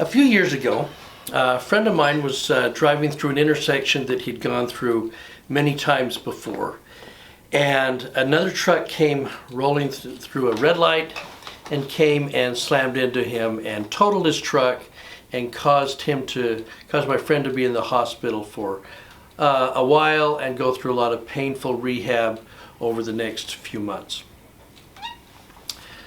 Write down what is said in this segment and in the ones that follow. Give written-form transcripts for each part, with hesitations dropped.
A few years ago, a friend of mine was driving through an intersection that he'd gone through many times before, and another truck came rolling through a red light and came and slammed into him and totaled his truck and caused my friend to be in the hospital for a while and go through a lot of painful rehab over the next few months.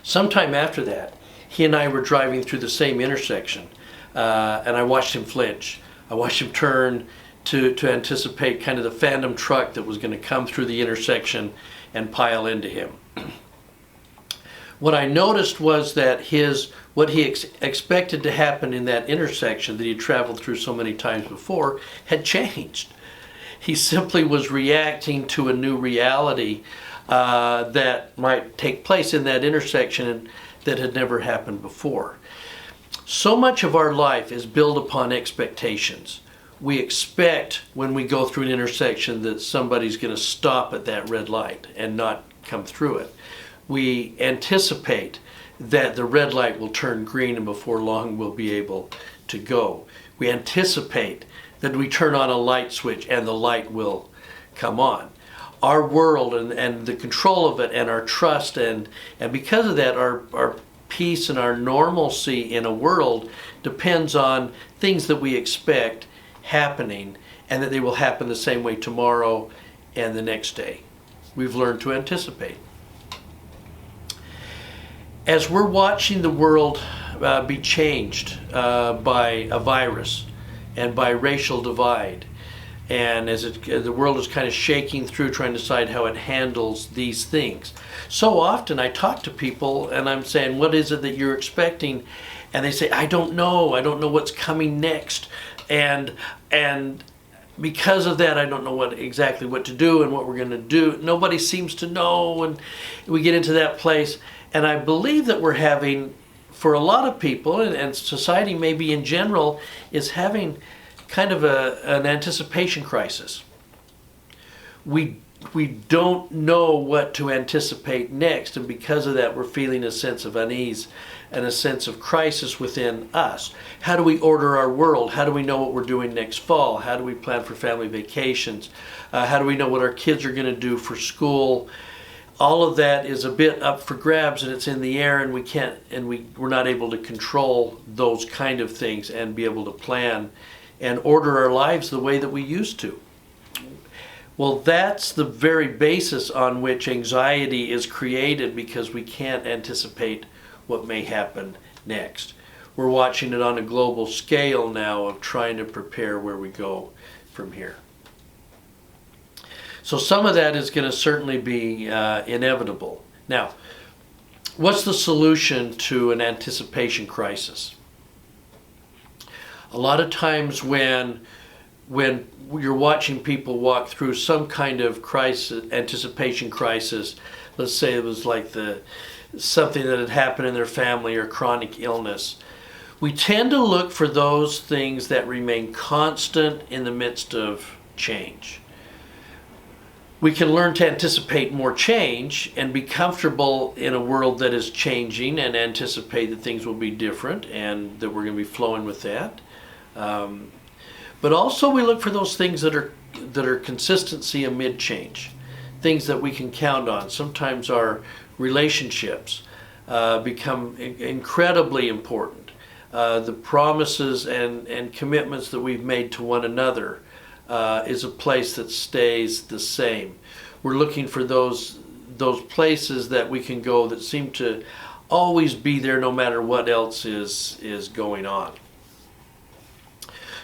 Sometime after that, he and I were driving through the same intersection, and I watched him flinch. I watched him turn to anticipate kind of the phantom truck that was going to come through the intersection and pile into him. What I noticed was that what he expected to happen in that intersection that he traveled through so many times before had changed. He simply was reacting to a new reality that might take place in that intersection that had never happened before. So much of our life is built upon expectations. We expect when we go through an intersection that somebody's going to stop at that red light and not come through it. We anticipate that the red light will turn green and before long we'll be able to go. We anticipate that we turn on a light switch and the light will come on. Our world and the control of it and our trust and because of that our peace and our normalcy in a world depends on things that we expect happening and that they will happen the same way tomorrow and the next day. We've learned to anticipate. As we're watching the world be changed by a virus and by racial divide, and as the world is kind of shaking through trying to decide how it handles these things. So often I talk to people and I'm saying, what is it that you're expecting? And they say, I don't know what's coming next. And because of that, I don't know exactly what to do and what we're going to do. Nobody seems to know, and we get into that place. And I believe that we're having, for a lot of people, and society maybe in general, is having kind of an anticipation crisis. We don't know what to anticipate next, and because of that we're feeling a sense of unease and a sense of crisis within us. How do we order our world? How do we know what we're doing next fall? How do we plan for family vacations? How do we know what our kids are going to do for school? All of that is a bit up for grabs, and it's in the air, and we're not able to control those kind of things and be able to plan and order our lives the way that we used to. Well, that's the very basis on which anxiety is created, because we can't anticipate what may happen next. We're watching it on a global scale now of trying to prepare where we go from here. So some of that is going to certainly be inevitable. Now, what's the solution to an anticipation crisis? A lot of times when you're watching people walk through some kind of crisis, anticipation crisis, let's say it was like something that had happened in their family or chronic illness, we tend to look for those things that remain constant in the midst of change. We can learn to anticipate more change and be comfortable in a world that is changing and anticipate that things will be different and that we're going to be flowing with that. But also we look for those things that are consistency amid change, things that we can count on. Sometimes our relationships become incredibly important. The promises and commitments that we've made to one another is a place that stays the same. We're looking for those places that we can go that seem to always be there no matter what else is going on.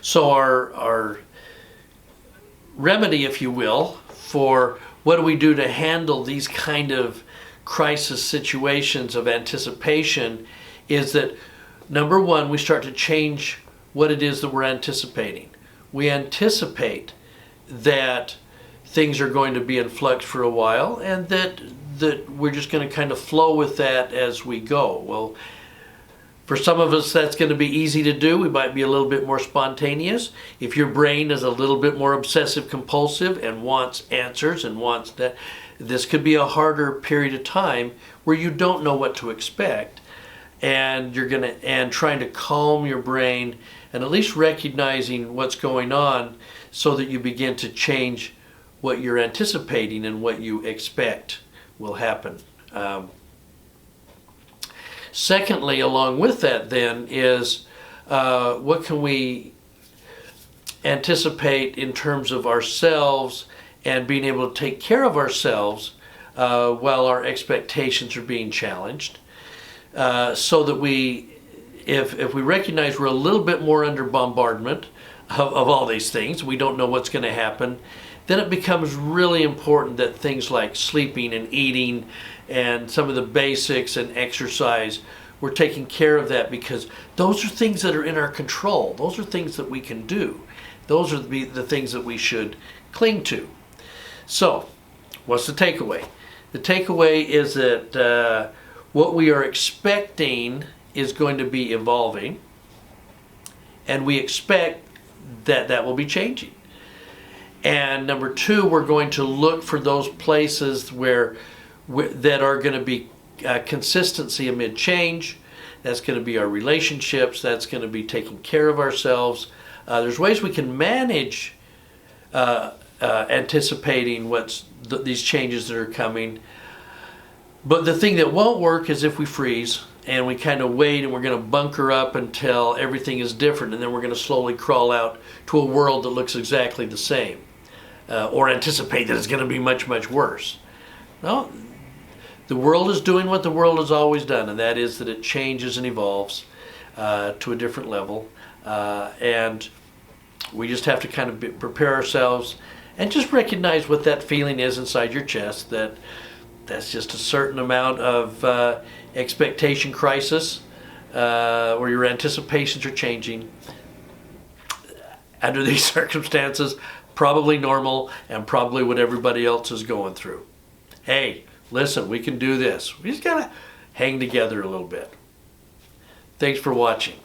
So our remedy, if you will, for what do we do to handle these kind of crisis situations of anticipation is that, number one, we start to change what it is that we're anticipating. We anticipate that things are going to be in flux for a while and that we're just going to kind of flow with that as we go. Well, for some of us that's going to be easy to do. We might be a little bit more spontaneous. If your brain is a little bit more obsessive compulsive and wants answers and wants that, this could be a harder period of time where you don't know what to expect. and trying to calm your brain and at least recognizing what's going on so that you begin to change what you're anticipating and what you expect will happen. Secondly, along with that then is what can we anticipate in terms of ourselves and being able to take care of ourselves while our expectations are being challenged, so that if we recognize we're a little bit more under bombardment of all these things, we don't know what's going to happen, then it becomes really important that things like sleeping and eating and some of the basics and exercise, we're taking care of that, because those are things that are in our control. Those are things that we can do. Those are the things that we should cling to. So, what's the takeaway? The takeaway is that what we are expecting is going to be evolving, and we expect that that will be changing. And number two, we're going to look for those places that are going to be consistency amid change. That's going to be our relationships. That's going to be taking care of ourselves. There's ways we can manage anticipating these changes that are coming. But the thing that won't work is if we freeze and we kind of wait and we're going to bunker up until everything is different, and then we're going to slowly crawl out to a world that looks exactly the same, or anticipate that it's going to be much, much worse. No, the world is doing what the world has always done, and that is that it changes and evolves to a different level, and we just have to kind of prepare ourselves and just recognize what that feeling is inside your chest, that's just a certain amount of expectation crisis, or your anticipations are changing. Under these circumstances, probably normal and probably what everybody else is going through. Hey, listen, we can do this. We just gotta hang together a little bit. Thanks for watching.